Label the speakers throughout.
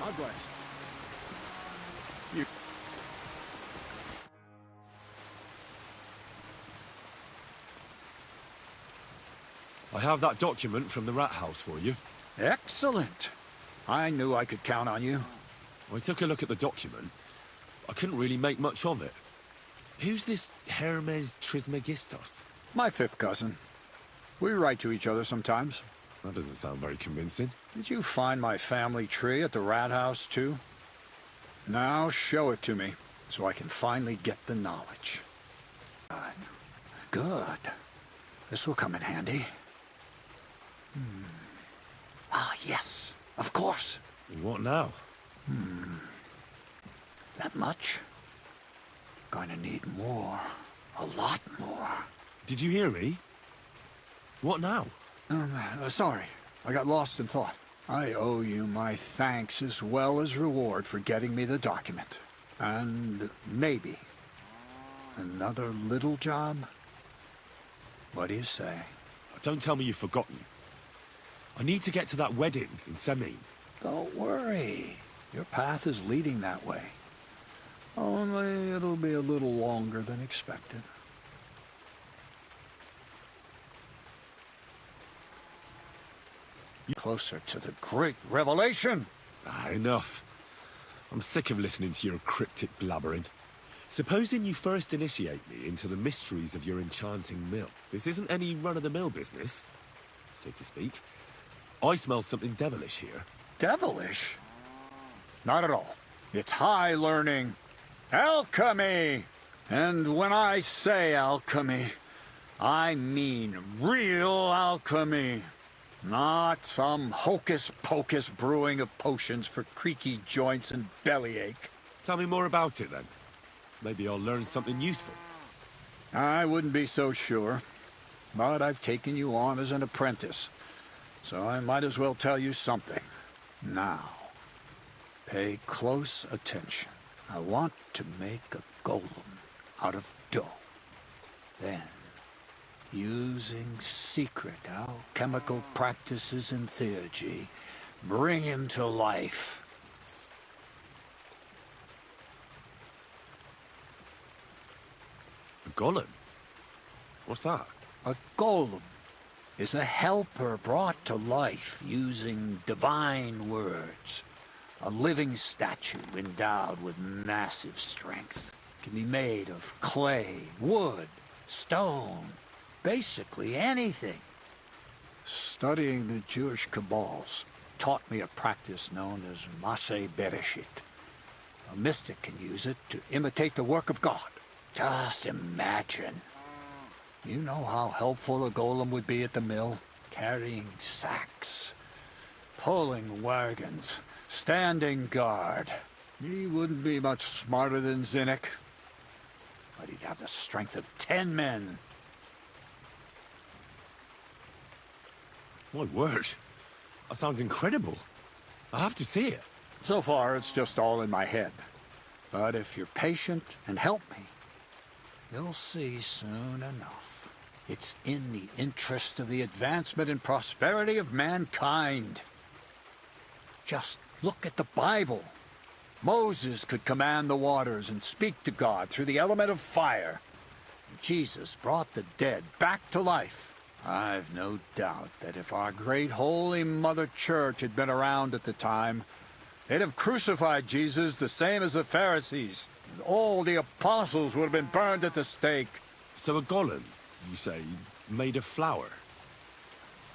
Speaker 1: God bless. You.
Speaker 2: I have that document from the rat house for you.
Speaker 1: Excellent. I knew I could count on you.
Speaker 2: I took a look at the document. I couldn't really make much of it. Who's this Hermes Trismegistos?
Speaker 1: My fifth cousin. We write to each other sometimes.
Speaker 2: That doesn't sound very convincing.
Speaker 1: Did you find my family tree at the rat house, too? Now show it to me, so I can finally get the knowledge. Good. This will come in handy. Ah, yes, of course.
Speaker 2: What now?
Speaker 1: That much? Going to need more. A lot more.
Speaker 2: Did you hear me? What now?
Speaker 1: Sorry. I got lost in thought. I owe you my thanks as well as reward for getting me the document. And maybe another little job? What do you say?
Speaker 2: Don't tell me you've forgotten. I need to get to that wedding in Semin.
Speaker 1: Don't worry. Your path is leading that way. Only it'll be a little longer than expected. Closer to the great revelation.
Speaker 2: Enough. I'm sick of listening to your cryptic blabbering. Supposing you first initiate me into the mysteries of your enchanting mill. This isn't any run-of-the-mill business, so to speak. I smell something devilish here.
Speaker 1: Devilish? Not at all. It's high learning. Alchemy! And when I say alchemy, I mean real alchemy. Not some hocus-pocus brewing of potions for creaky joints and bellyache.
Speaker 2: Tell me more about it, then. Maybe I'll learn something useful.
Speaker 1: I wouldn't be so sure. But I've taken you on as an apprentice, so I might as well tell you something. Now, pay close attention. I want to make a golem out of dough. Then, using secret alchemical practices and theurgy, bring him to life.
Speaker 2: A golem? What's that?
Speaker 1: A golem is a helper brought to life using divine words. A living statue endowed with massive strength. Can be made of clay, wood, stone, basically anything. Studying the Jewish Kabbals taught me a practice known as Maseh Bereshit. A mystic can use it to imitate the work of God. Just imagine. You know how helpful a golem would be at the mill? Carrying sacks, pulling wagons, standing guard. He wouldn't be much smarter than Zinnik, but he'd have the strength of 10 men.
Speaker 2: My word. That sounds incredible. I have to see it.
Speaker 1: So far, it's just all in my head. But if you're patient and help me, you'll see soon enough. It's in the interest of the advancement and prosperity of mankind. Just look at the Bible. Moses could command the waters and speak to God through the element of fire. Jesus brought the dead back to life. I've no doubt that if our great Holy Mother Church had been around at the time, they'd have crucified Jesus the same as the Pharisees. All the apostles would have been burned at the stake.
Speaker 2: So a golem, you say, made of flour?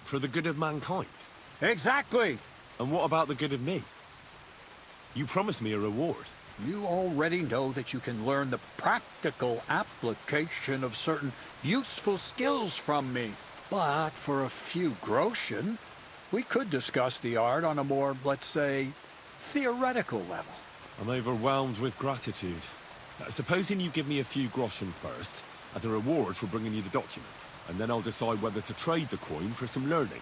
Speaker 2: For the good of mankind?
Speaker 1: Exactly!
Speaker 2: And what about the good of me? You promised me a reward.
Speaker 1: You already know that you can learn the practical application of certain useful skills from me. But for a few groschen, we could discuss the art on a more, let's say, theoretical level.
Speaker 2: I'm overwhelmed with gratitude. Supposing you give me a few groschen first, as a reward for bringing you the document, and then I'll decide whether to trade the coin for some learning.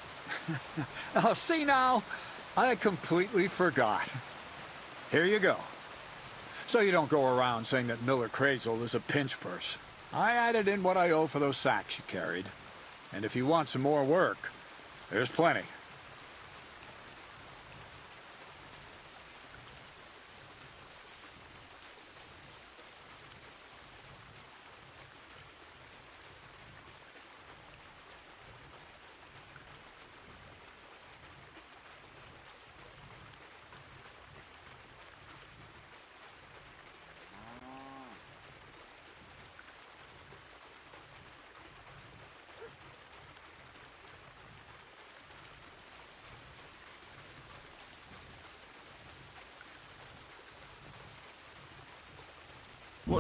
Speaker 1: Oh, see now, I completely forgot. Here you go. So you don't go around saying that Miller Crazel is a pinch purse. I added in what I owe for those sacks you carried. And if you want some more work, there's plenty.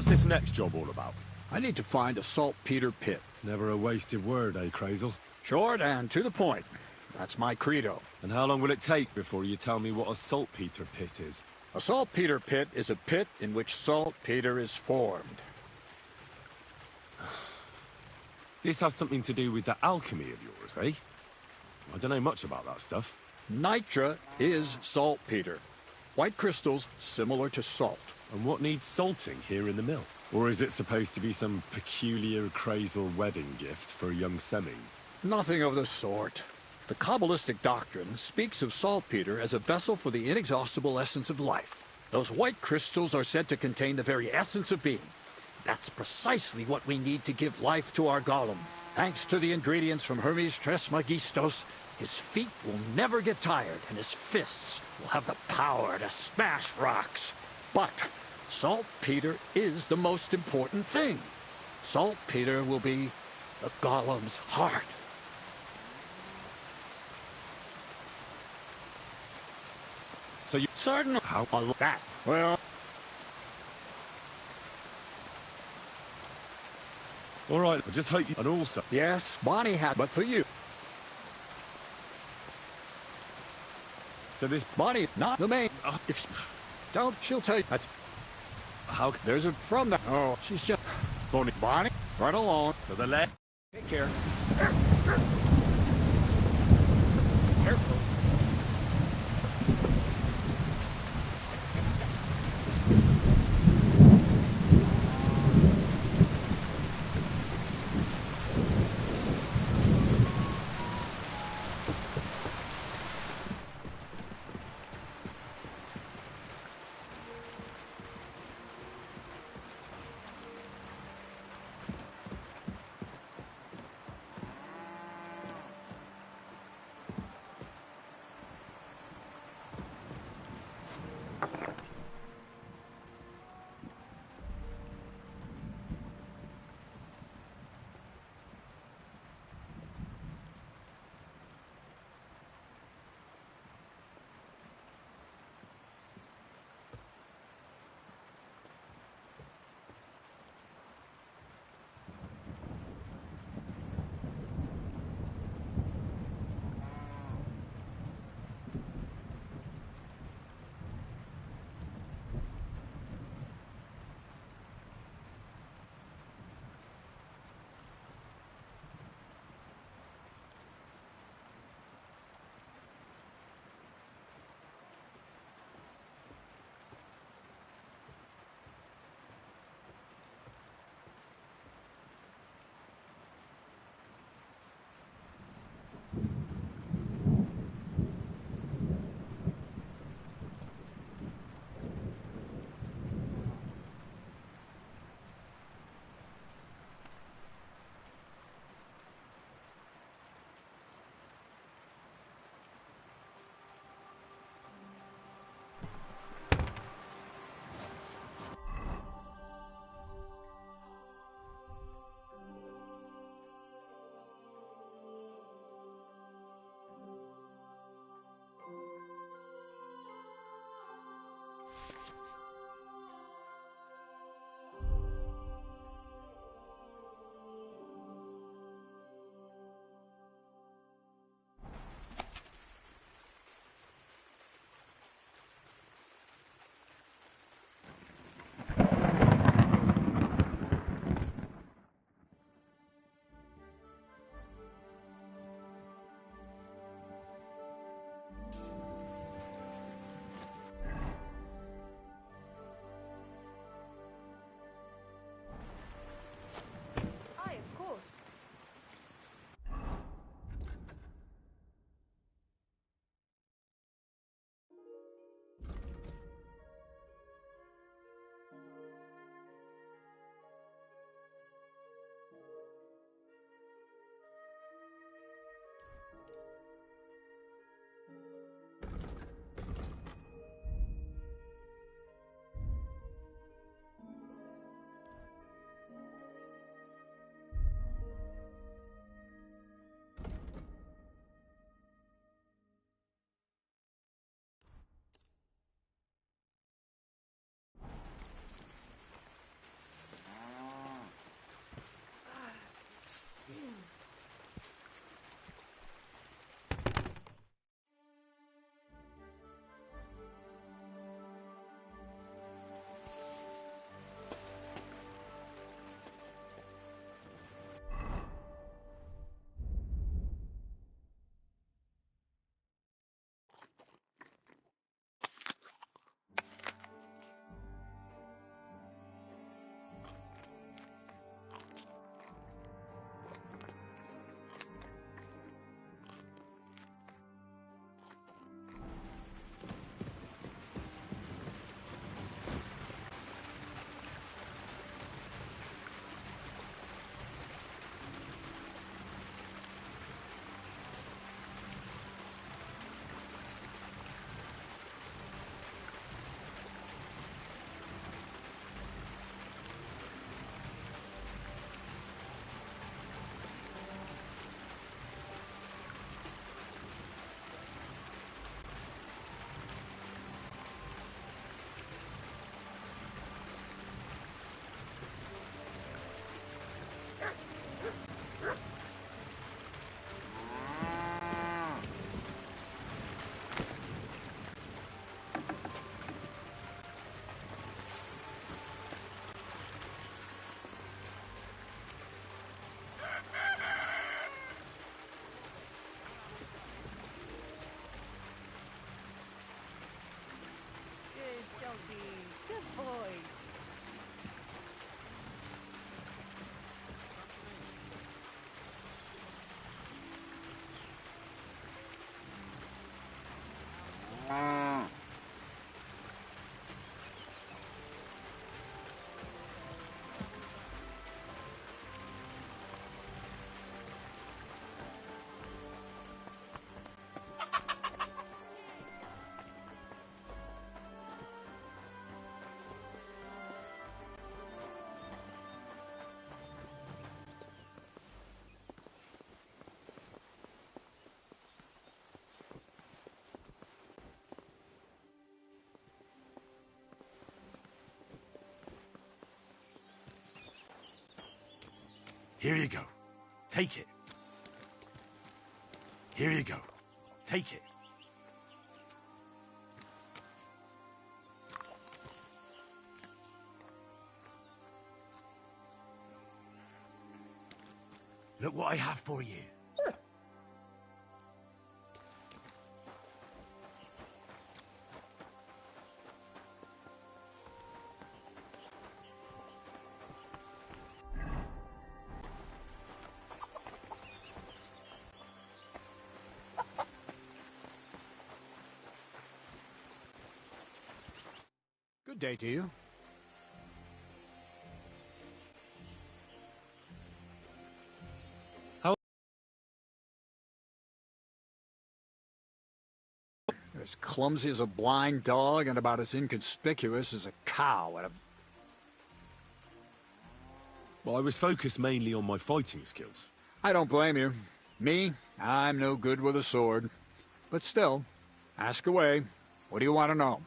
Speaker 2: what's this next job all about?
Speaker 1: I need to find a saltpeter pit.
Speaker 2: Never a wasted word, eh, Crazel?
Speaker 1: Short and to the point. That's my credo.
Speaker 2: And how long will it take before you tell me what a saltpeter pit is?
Speaker 1: A saltpeter pit is a pit in which saltpeter is formed.
Speaker 2: This has something to do with that alchemy of yours, eh? I don't know much about that stuff.
Speaker 1: Nitra is saltpeter. White crystals similar to salt.
Speaker 2: And what needs salting here in the mill? Or is it supposed to be some peculiar Crazel wedding gift for a young Semming?
Speaker 1: Nothing of the sort. The Kabbalistic doctrine speaks of saltpeter as a vessel for the inexhaustible essence of life. Those white crystals are said to contain the very essence of being. That's precisely what we need to give life to our golem. Thanks to the ingredients from Hermes Trismegistos, his feet will never get tired, and his fists will have the power to smash rocks. But saltpeter is the most important thing. Saltpeter will be the golem's heart.
Speaker 2: So you...
Speaker 1: Certain how that. Well,
Speaker 2: all right, I just hope you... And also...
Speaker 1: yes, Bonnie had, but for you.
Speaker 2: So this...
Speaker 1: Bonnie, not the main. If don't, she'll tell you. That's...
Speaker 2: How...
Speaker 1: There's a from the... Oh, she's just... Bonnie, right along.
Speaker 2: So the leg...
Speaker 1: Take care. Careful.
Speaker 2: Here you go. Take it. Here you go. Take it. Look what I have for you.
Speaker 1: Good day to you. As clumsy as a blind dog and about as inconspicuous as a cow at a...
Speaker 2: Well, I was focused mainly on my fighting skills.
Speaker 1: I don't blame you. Me, I'm no good with a sword. But still, ask away. What do you want to know?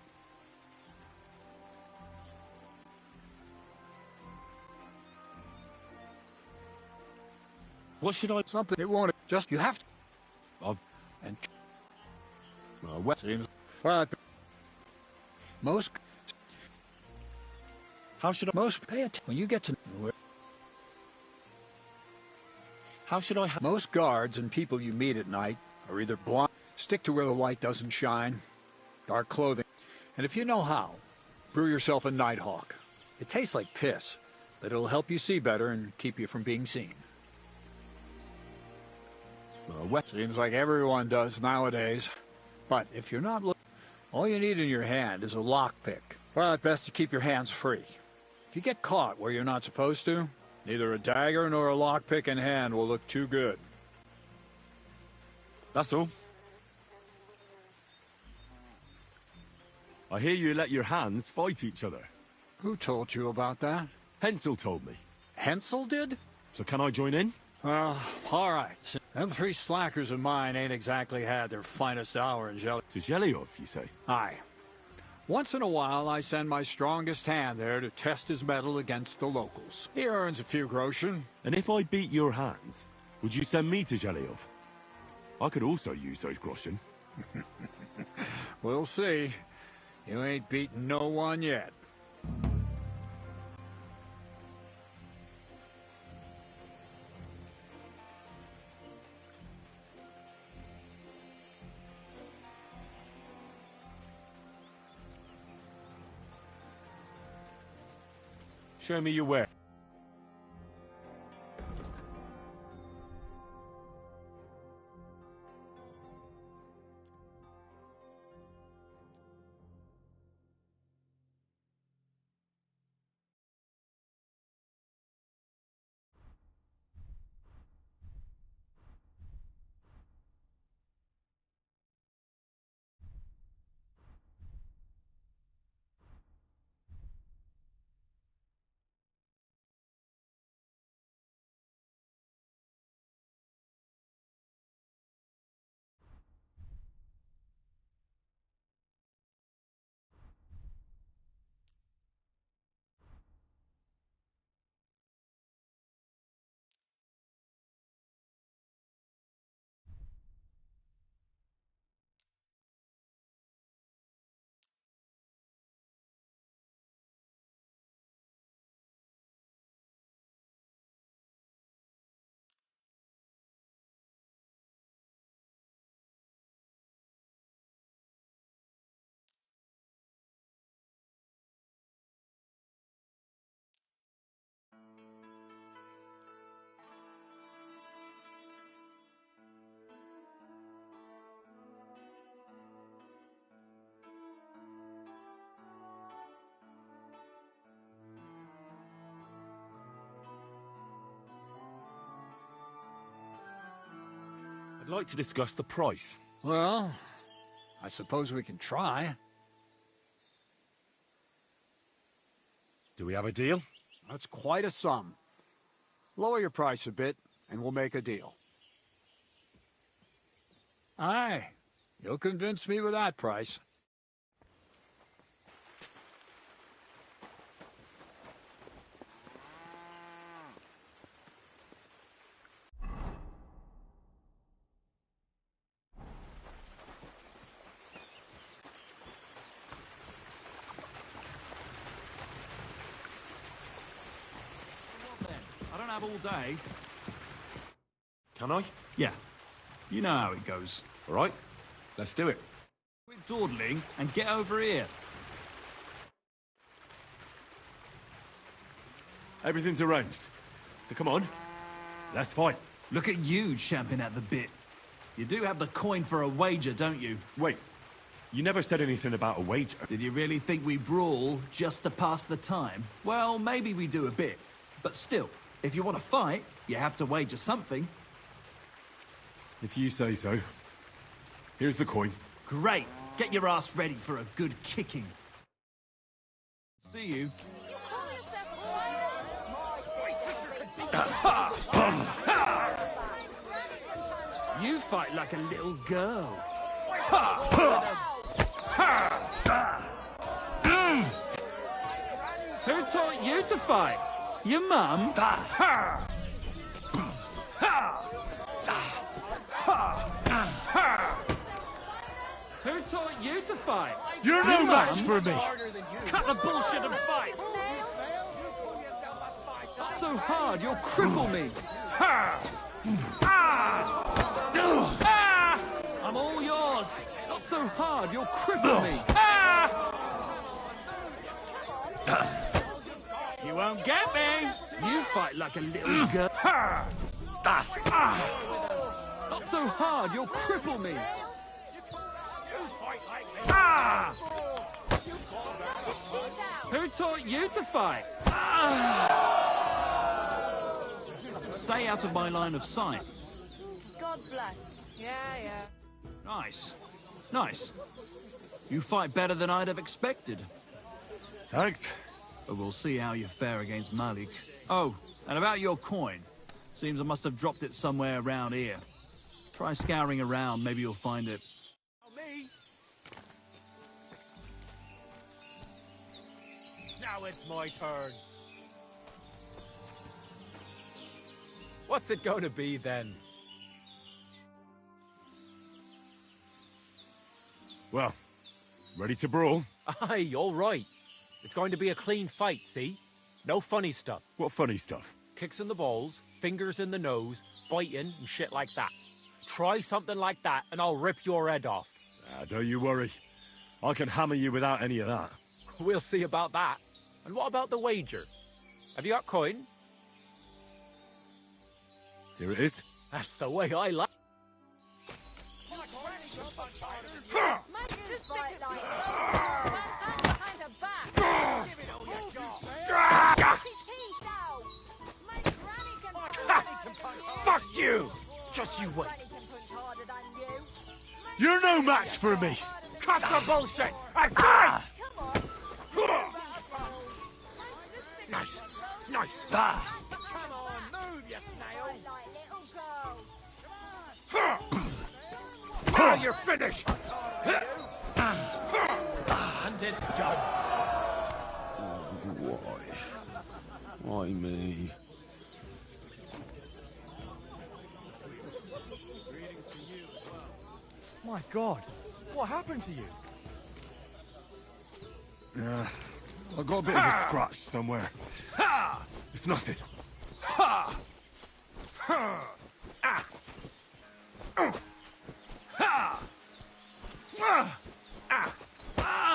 Speaker 2: What should I...
Speaker 1: Something it won't... Just, you have to...
Speaker 2: I've...
Speaker 1: And...
Speaker 2: Well,
Speaker 1: Seems... But... Most...
Speaker 2: how should I...
Speaker 1: Most... Pay attention. When you get to...
Speaker 2: How should I...
Speaker 1: Most guards and people you meet at night are either blind... Stick to where the light doesn't shine. Dark clothing. And if you know how, brew yourself a Nighthawk. It tastes like piss, but it'll help you see better and keep you from being seen. Seems like everyone does nowadays. But if you're not looking, all you need in your hand is a lockpick. But best to keep your hands free. If you get caught where you're not supposed to, neither a dagger nor a lockpick in hand will look too good.
Speaker 2: That's all. I hear you let your hands fight each other.
Speaker 1: Who told you about that?
Speaker 2: Hensel told me.
Speaker 1: Hensel did?
Speaker 2: So can I join in?
Speaker 1: Well, all right. Them three slackers of mine ain't exactly had their finest hour in Jelly.
Speaker 2: To Zhelyov, you say?
Speaker 1: Aye. Once in a while, I send my strongest hand there to test his mettle against the locals. He earns a few groschen.
Speaker 2: And if I beat your hands, would you send me to Zhelyov? I could also use those groschen.
Speaker 1: We'll see. You ain't beaten no one yet.
Speaker 2: Show me your wear. I'd like to discuss the price.
Speaker 1: Well, I suppose we can try.
Speaker 2: Do we have a deal?
Speaker 1: That's quite a sum. Lower your price a bit, and we'll make a deal. Aye, you'll convince me with that price.
Speaker 3: have all day.
Speaker 2: Can I?
Speaker 3: Yeah, you know how it goes.
Speaker 2: All right, let's do it.
Speaker 3: Quit dawdling and get over here.
Speaker 2: Everything's arranged. So come on, let's fight.
Speaker 3: Look at you champing at the bit. You do have the coin for a wager, don't you?
Speaker 2: Wait, you never said anything about a wager.
Speaker 3: Did you really think we brawl just to pass the time? Well, maybe we do a bit. But still, if you want to fight, you have to wager something.
Speaker 2: If you say so. Here's the coin.
Speaker 3: Great. Get your ass ready for a good kicking. See you. You fight like a little girl. Who taught you to fight? Your mum? Who taught you to fight?
Speaker 2: You're no match for me.
Speaker 3: Cut the bullshit and fight. Not so hard, you'll cripple me. I'm all yours. Not so hard, you'll cripple me. You won't get me. You fight like a little girl. Not so hard, you'll cripple me. Who taught you to fight? Stay out of my line of sight.
Speaker 4: God bless. Yeah.
Speaker 3: Nice. Nice. You fight better than I'd have expected.
Speaker 2: Thanks.
Speaker 3: But we'll see how you fare against Malik. Oh, and about your coin. Seems I must have dropped it somewhere around here. Try scouring around, maybe you'll find it.
Speaker 5: Me? Now it's my turn. What's it going to be then?
Speaker 2: Well, ready to brawl?
Speaker 5: Aye, all right. It's going to be a clean fight, see? No funny stuff.
Speaker 2: What funny stuff?
Speaker 5: Kicks in the balls, fingers in the nose, biting and shit like that. Try something like that and I'll rip your head off.
Speaker 2: Don't you worry. I can hammer you without any of that.
Speaker 5: We'll see about that. And what about the wager? Have you got coin?
Speaker 2: Here it is.
Speaker 5: That's the way I like.
Speaker 4: Just fight like kind of back. Give it all you got.
Speaker 5: Fuck you! Just you wait.
Speaker 2: You're no match for me.
Speaker 5: Cut the bullshit and fight! Nice. Nice.
Speaker 4: Come on, move, you snail.
Speaker 5: Now you're finished! And it's done.
Speaker 2: Why? Why me?
Speaker 6: My God, what happened to you?
Speaker 2: I got a bit of a scratch somewhere. It's nothing.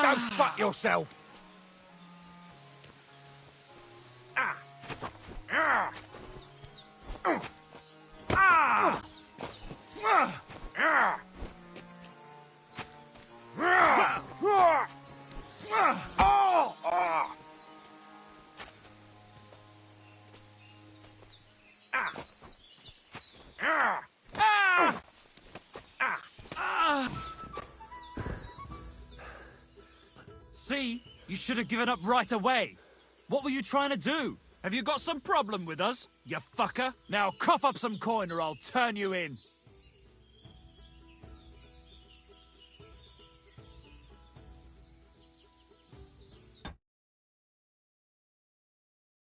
Speaker 5: Go fuck yourself!
Speaker 3: See? You should have given up right away. What were you trying to do? Have you got some problem with us, you fucker? Now cough up some coin or I'll turn you in.